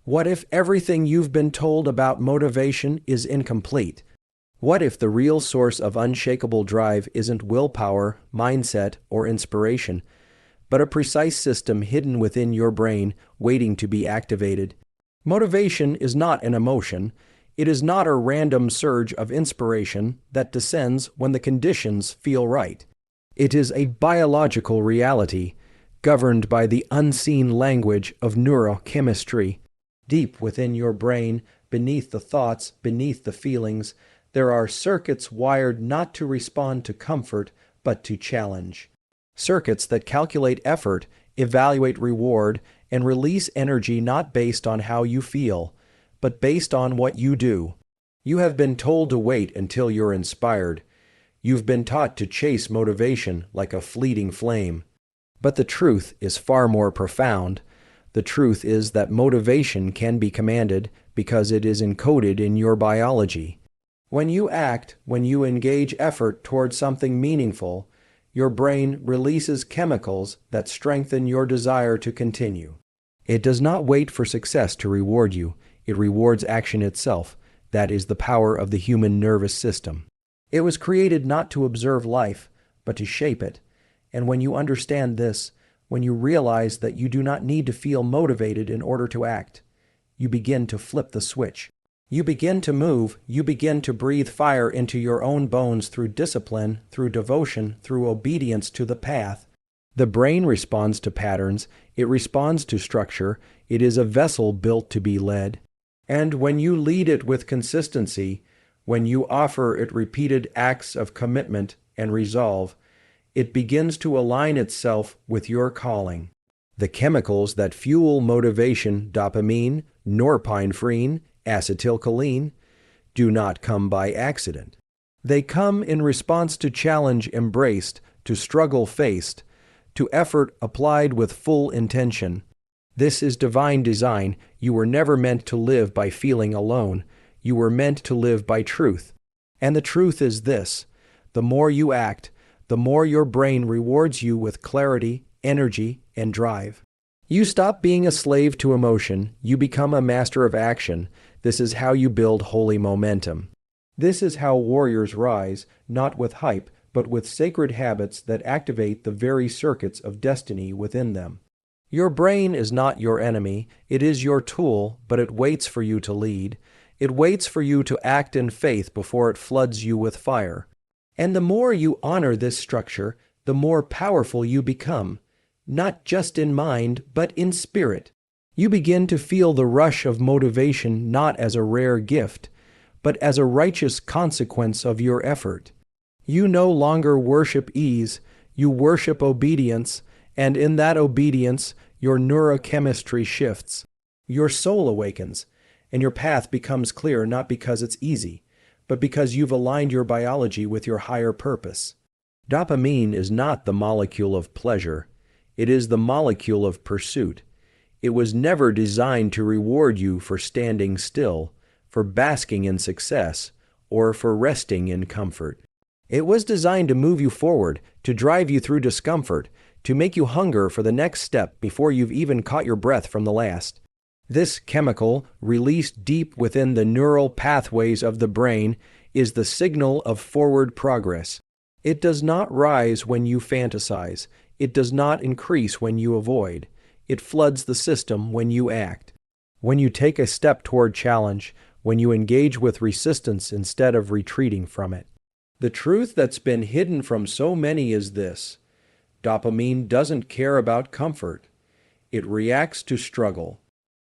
What if everything you've been told about motivation is incomplete? What if the real source of unshakable drive isn't willpower, mindset, or inspiration, but a precise system hidden within your brain waiting to be activated? Motivation is not an emotion. It is not a random surge of inspiration that descends when the conditions feel right. It is a biological reality governed by the unseen language of neurochemistry. Deep within your brain, beneath the thoughts, beneath the feelings, there are circuits wired not to respond to comfort, but to challenge. Circuits that calculate effort, evaluate reward, and release energy not based on how you feel, but based on what you do. You have been told to wait until you're inspired. You've been taught to chase motivation like a fleeting flame. But the truth is far more profound. The truth is that motivation can be commanded because it is encoded in your biology. When you act, when you engage effort toward something meaningful, your brain releases chemicals that strengthen your desire to continue. It does not wait for success to reward you. It rewards action itself. That is the power of the human nervous system. It was created not to observe life, but to shape it. And when you understand this, when you realize that you do not need to feel motivated in order to act, you begin to flip the switch. You begin to move, you begin to breathe fire into your own bones through discipline, through devotion, through obedience to the path. The brain responds to patterns, it responds to structure, it is a vessel built to be led. And when you lead it with consistency, when you offer it repeated acts of commitment and resolve, it begins to align itself with your calling. The chemicals that fuel motivation, dopamine, norepinephrine, acetylcholine, do not come by accident. They come in response to challenge embraced, to struggle faced, to effort applied with full intention. This is divine design. You were never meant to live by feeling alone. You were meant to live by truth. And the truth is this: the more you act, the more your brain rewards you with clarity, energy, and drive. You stop being a slave to emotion. You become a master of action. This is how you build holy momentum. This is how warriors rise, not with hype, but with sacred habits that activate the very circuits of destiny within them. Your brain is not your enemy. It is your tool, but it waits for you to lead. It waits for you to act in faith before it floods you with fire. And the more you honor this structure, the more powerful you become, not just in mind, but in spirit. You begin to feel the rush of motivation not as a rare gift, but as a righteous consequence of your effort. You no longer worship ease, you worship obedience, and in that obedience, your neurochemistry shifts. Your soul awakens, and your path becomes clear not because it's easy, but because you've aligned your biology with your higher purpose. Dopamine is not the molecule of pleasure. It is the molecule of pursuit. It was never designed to reward you for standing still, for basking in success, or for resting in comfort. It was designed to move you forward, to drive you through discomfort, to make you hunger for the next step before you've even caught your breath from the last. This chemical, released deep within the neural pathways of the brain, is the signal of forward progress. It does not rise when you fantasize. It does not increase when you avoid. It floods the system when you act. When you take a step toward challenge, when you engage with resistance instead of retreating from it. The truth that's been hidden from so many is this: dopamine doesn't care about comfort. It reacts to struggle.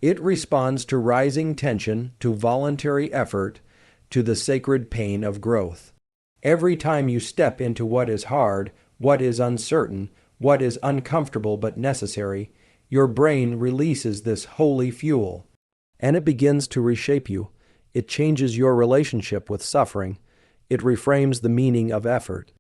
It responds to rising tension, to voluntary effort, to the sacred pain of growth. Every time you step into what is hard, what is uncertain, what is uncomfortable but necessary, your brain releases this holy fuel, and it begins to reshape you. It changes your relationship with suffering. It reframes the meaning of effort.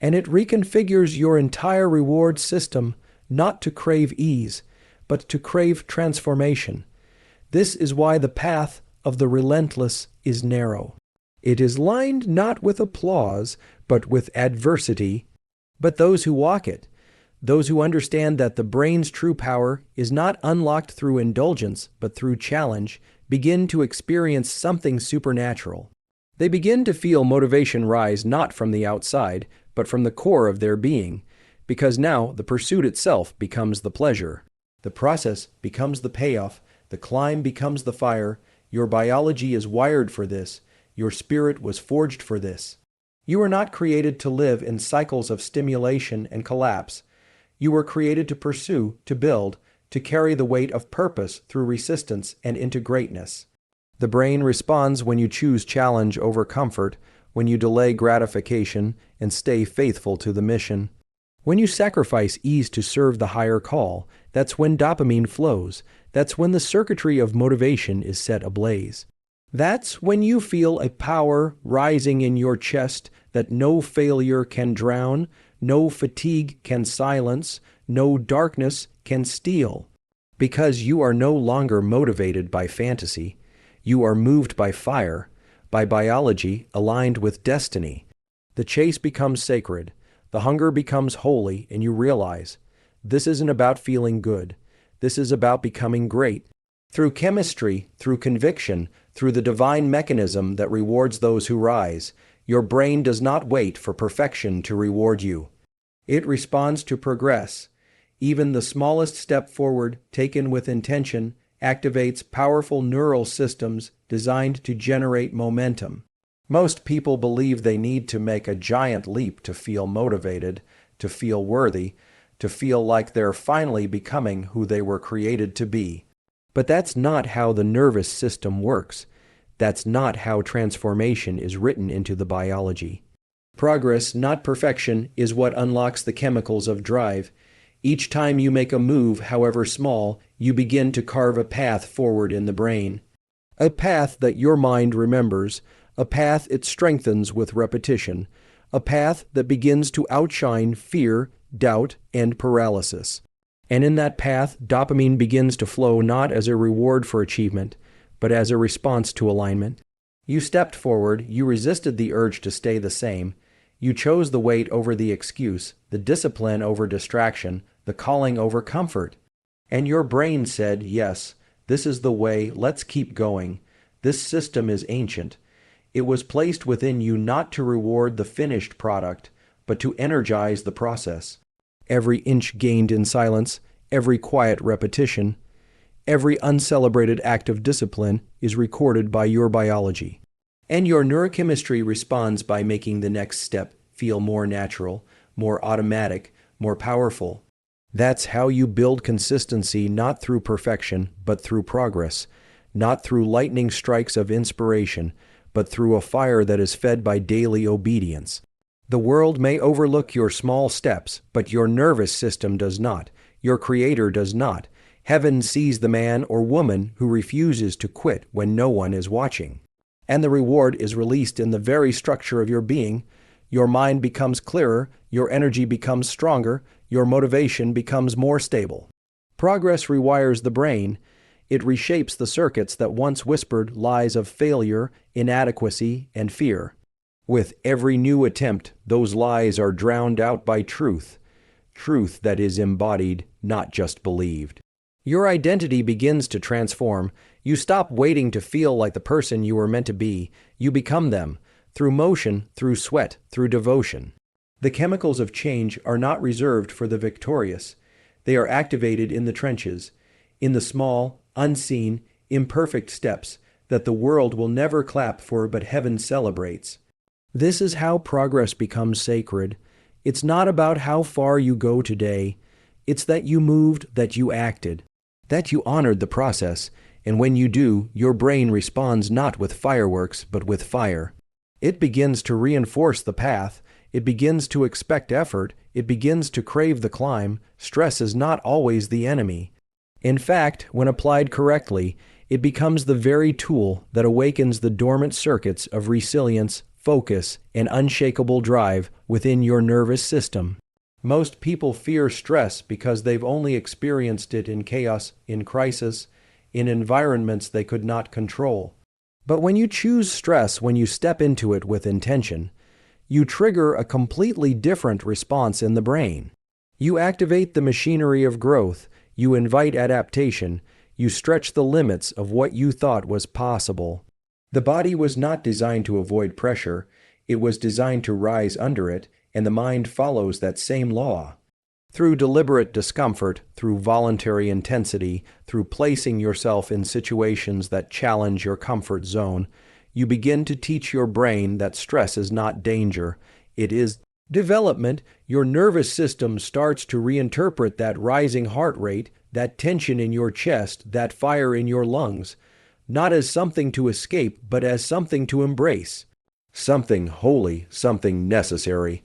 And it reconfigures your entire reward system, not to crave ease, but to crave transformation. This is why the path of the relentless is narrow. It is lined not with applause, but with adversity. But those who walk it, Those who understand that the brain's true power is not unlocked through indulgence, but through challenge, begin to experience something supernatural. They begin to feel motivation rise not from the outside, but from the core of their being, because now the pursuit itself becomes the pleasure. The process becomes the payoff, the climb becomes the fire. Your biology is wired for this. Your spirit was forged for this. You were not created to live in cycles of stimulation and collapse. You were created to pursue, to build, to carry the weight of purpose through resistance and into greatness. The brain responds when you choose challenge over comfort, when you delay gratification and stay faithful to the mission. When you sacrifice ease to serve the higher call, that's when dopamine flows. That's when the circuitry of motivation is set ablaze. That's when you feel a power rising in your chest that no failure can drown, no fatigue can silence, no darkness can steal. Because you are no longer motivated by fantasy. You are moved by fire, by biology aligned with destiny. The chase becomes sacred. The hunger becomes holy, and you realize, this isn't about feeling good. This is about becoming great. Through chemistry, through conviction, through the divine mechanism that rewards those who rise, your brain does not wait for perfection to reward you. It responds to progress. Even the smallest step forward, taken with intention, activates powerful neural systems designed to generate momentum. Most people believe they need to make a giant leap to feel motivated, to feel worthy, to feel like they're finally becoming who they were created to be. But that's not how the nervous system works. That's not how transformation is written into the biology. Progress, not perfection, is what unlocks the chemicals of drive. Each time you make a move, however small, you begin to carve a path forward in the brain. A path that your mind remembers, a path it strengthens with repetition, a path that begins to outshine fear, doubt, and paralysis. And in that path, dopamine begins to flow not as a reward for achievement, but as a response to alignment. You stepped forward, you resisted the urge to stay the same. You chose the weight over the excuse, the discipline over distraction, the calling over comfort. And your brain said, yes, this is the way, let's keep going. This system is ancient. It was placed within you not to reward the finished product, but to energize the process. Every inch gained in silence, every quiet repetition, every uncelebrated act of discipline is recorded by your biology. And your neurochemistry responds by making the next step feel more natural, more automatic, more powerful. That's how you build consistency, not through perfection, but through progress, not through lightning strikes of inspiration, but through a fire that is fed by daily obedience. The world may overlook your small steps, but your nervous system does not. Your Creator does not. Heaven sees the man or woman who refuses to quit when no one is watching. And the reward is released in the very structure of your being. Your mind becomes clearer, your energy becomes stronger, your motivation becomes more stable. Progress rewires the brain. It reshapes the circuits that once whispered lies of failure, inadequacy, and fear. With every new attempt, those lies are drowned out by truth, truth that is embodied, not just believed. Your identity begins to transform. You stop waiting to feel like the person you were meant to be. You become them, through motion, through sweat, through devotion. The chemicals of change are not reserved for the victorious. They are activated in the trenches, in the small, unseen, imperfect steps that the world will never clap for but heaven celebrates. This is how progress becomes sacred. It's not about how far you go today. It's that you moved, that you acted, that you honored the process, and when you do, your brain responds not with fireworks, but with fire. It begins to reinforce the path. It begins to expect effort. It begins to crave the climb. Stress is not always the enemy. In fact, when applied correctly, it becomes the very tool that awakens the dormant circuits of resilience, focus, and unshakable drive within your nervous system. Most people fear stress because they've only experienced it in chaos, in crisis, in environments they could not control. But when you choose stress, when you step into it with intention, you trigger a completely different response in the brain. You activate the machinery of growth, you invite adaptation, you stretch the limits of what you thought was possible. The body was not designed to avoid pressure, it was designed to rise under it, and the mind follows that same law. Through deliberate discomfort, through voluntary intensity, through placing yourself in situations that challenge your comfort zone, you begin to teach your brain that stress is not danger, it is development. Your nervous system starts to reinterpret that rising heart rate, that tension in your chest, that fire in your lungs, not as something to escape, but as something to embrace. Something holy, something necessary.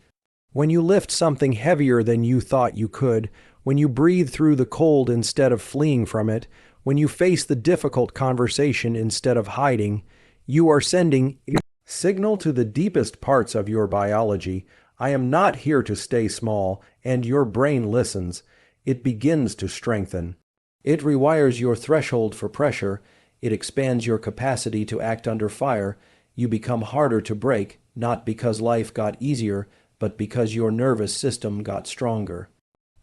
When you lift something heavier than you thought you could, when you breathe through the cold instead of fleeing from it, when you face the difficult conversation instead of hiding, you are sending a signal to the deepest parts of your biology. I am not here to stay small, and your brain listens. It begins to strengthen. It rewires your threshold for pressure. It expands your capacity to act under fire. You become harder to break, not because life got easier, but because your nervous system got stronger.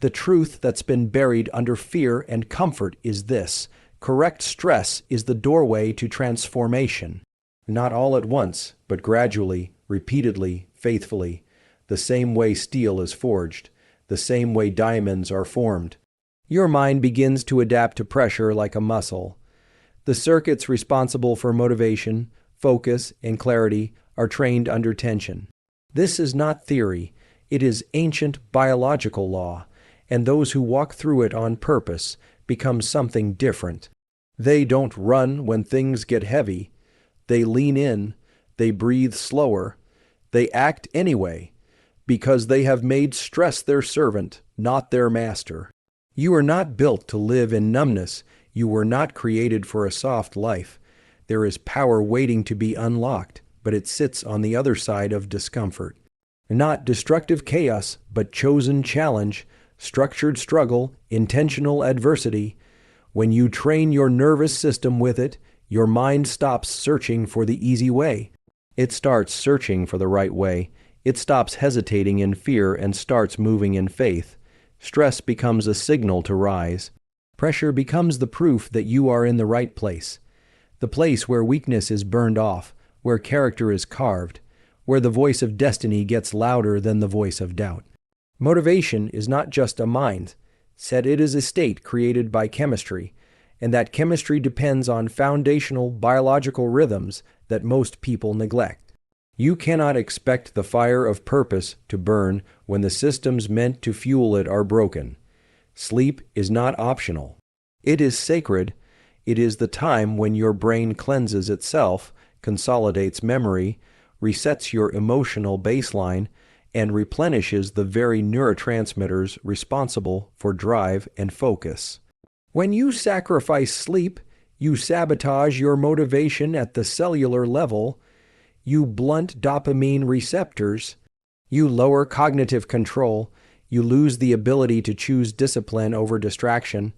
The truth that's been buried under fear and comfort is this: correct stress is the doorway to transformation. Not all at once, but gradually, repeatedly, faithfully. The same way steel is forged, the same way diamonds are formed. Your mind begins to adapt to pressure like a muscle. The circuits responsible for motivation, focus, and clarity are trained under tension. This is not theory, it is ancient biological law, and those who walk through it on purpose become something different. They don't run when things get heavy. They lean in, they breathe slower, they act anyway, because they have made stress their servant, not their master. You are not built to live in numbness. You were not created for a soft life. There is power waiting to be unlocked, but it sits on the other side of discomfort. Not destructive chaos, but chosen challenge, structured struggle, intentional adversity. When you train your nervous system with it, your mind stops searching for the easy way. It starts searching for the right way. It stops hesitating in fear and starts moving in faith. Stress becomes a signal to rise. Pressure becomes the proof that you are in the right place. The place where weakness is burned off, where character is carved, where the voice of destiny gets louder than the voice of doubt. Motivation is not just a mind. Said it is a state created by chemistry, and that chemistry depends on foundational biological rhythms that most people neglect. You cannot expect the fire of purpose to burn when the systems meant to fuel it are broken. Sleep is not optional. It is sacred. It is the time when your brain cleanses itself, consolidates memory, resets your emotional baseline, and replenishes the very neurotransmitters responsible for drive and focus. When you sacrifice sleep, you sabotage your motivation at the cellular level, you blunt dopamine receptors, you lower cognitive control, you lose the ability to choose discipline over distraction,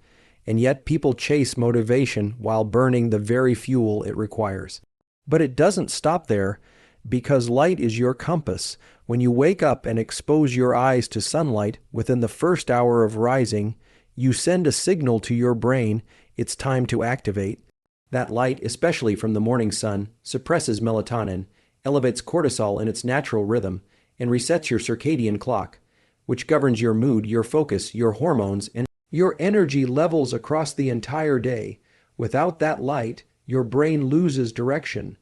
and yet people chase motivation while burning the very fuel it requires. But it doesn't stop there, because light is your compass. When you wake up and expose your eyes to sunlight within the first hour of rising, you send a signal to your brain it's time to activate. That light, especially from the morning sun, suppresses melatonin, elevates cortisol in its natural rhythm, and resets your circadian clock, which governs your mood, your focus, your hormones, and your energy levels across the entire day. Without that light, your brain loses direction.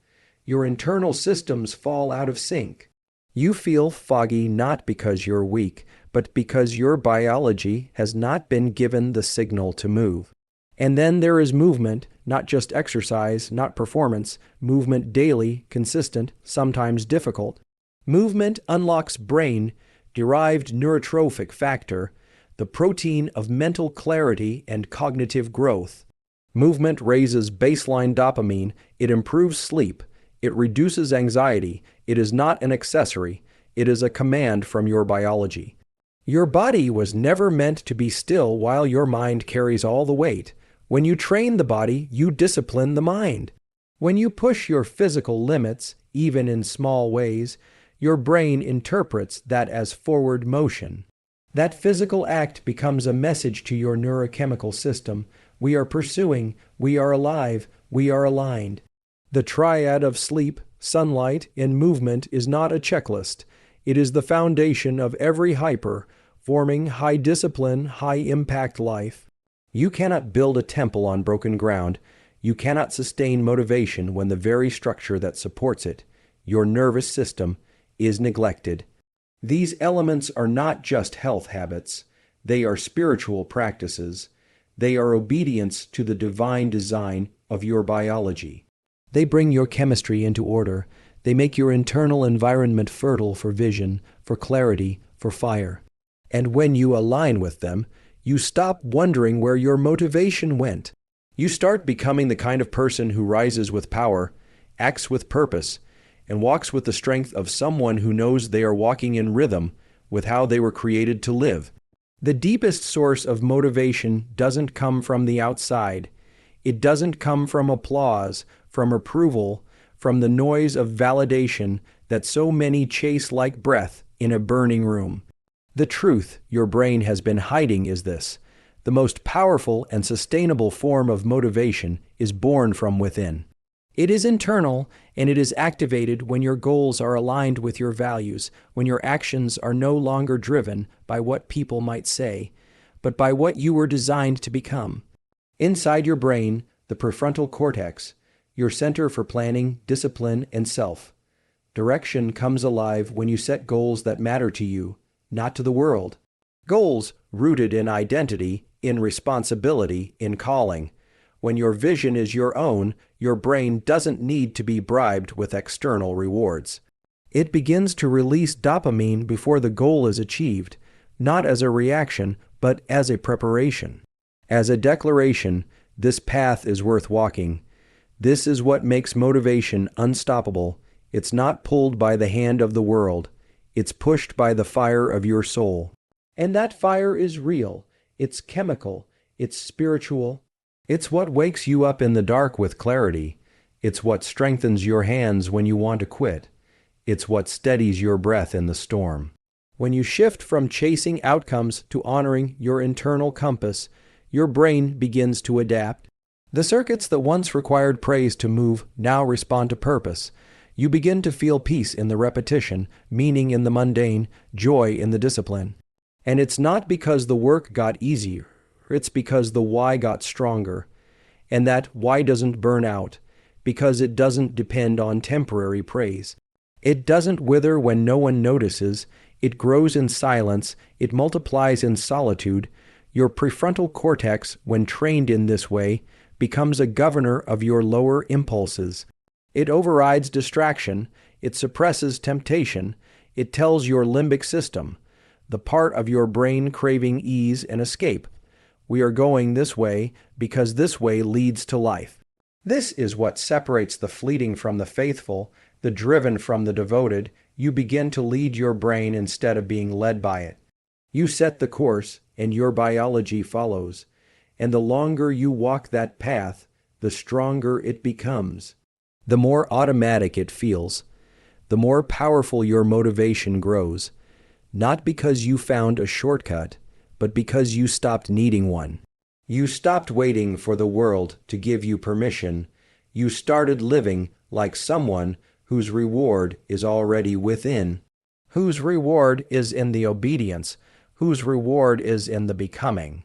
Your internal systems fall out of sync. You feel foggy not because you're weak, but because your biology has not been given the signal to move. And then there is movement, not just exercise, not performance, movement daily, consistent, sometimes difficult. Movement unlocks brain-derived neurotrophic factor, the protein of mental clarity and cognitive growth. Movement raises baseline dopamine, it improves sleep, it reduces anxiety, it is not an accessory, it is a command from your biology. Your body was never meant to be still while your mind carries all the weight. When you train the body, you discipline the mind. When you push your physical limits, even in small ways, your brain interprets that as forward motion. That physical act becomes a message to your neurochemical system. We are pursuing, we are alive, we are aligned. The triad of sleep, sunlight, and movement is not a checklist. It is the foundation of every hyper, forming high discipline, high impact life. You cannot build a temple on broken ground. You cannot sustain motivation when the very structure that supports it, your nervous system, is neglected. These elements are not just health habits. They are spiritual practices. They are obedience to the divine design of your biology. They bring your chemistry into order. They make your internal environment fertile for vision, for clarity, for fire. And when you align with them, you stop wondering where your motivation went. You start becoming the kind of person who rises with power, acts with purpose, and walks with the strength of someone who knows they are walking in rhythm with how they were created to live. The deepest source of motivation doesn't come from the outside. It doesn't come from applause, from approval, from the noise of validation that so many chase like breath in a burning room. The truth your brain has been hiding is this: the most powerful and sustainable form of motivation is born from within. It is internal, and it is activated when your goals are aligned with your values, when your actions are no longer driven by what people might say, but by what you were designed to become. Inside your brain, the prefrontal cortex, your center for planning, discipline, and self, direction comes alive when you set goals that matter to you, not to the world. Goals rooted in identity, in responsibility, in calling. When your vision is your own, your brain doesn't need to be bribed with external rewards. It begins to release dopamine before the goal is achieved, not as a reaction, but as a preparation. As a declaration, this path is worth walking. This is what makes motivation unstoppable. It's not pulled by the hand of the world. It's pushed by the fire of your soul. And that fire is real. It's chemical. It's spiritual. It's what wakes you up in the dark with clarity. It's what strengthens your hands when you want to quit. It's what steadies your breath in the storm. When you shift from chasing outcomes to honoring your internal compass, your brain begins to adapt. The circuits that once required praise to move now respond to purpose. You begin to feel peace in the repetition, meaning in the mundane, joy in the discipline. And it's not because the work got easier. It's because the why got stronger. And that why doesn't burn out, because it doesn't depend on temporary praise. It doesn't wither when no one notices. It grows in silence. It multiplies in solitude. Your prefrontal cortex, when trained in this way, becomes a governor of your lower impulses. It overrides distraction. It suppresses temptation. It tells your limbic system, the part of your brain craving ease and escape, we are going this way because this way leads to life. This is what separates the fleeting from the faithful, the driven from the devoted. You begin to lead your brain instead of being led by it. You set the course, and your biology follows. And the longer you walk that path, the stronger it becomes. The more automatic it feels. The more powerful your motivation grows. Not because you found a shortcut, but because you stopped needing one. You stopped waiting for the world to give you permission. You started living like someone whose reward is already within, whose reward is in the obedience, whose reward is in the becoming.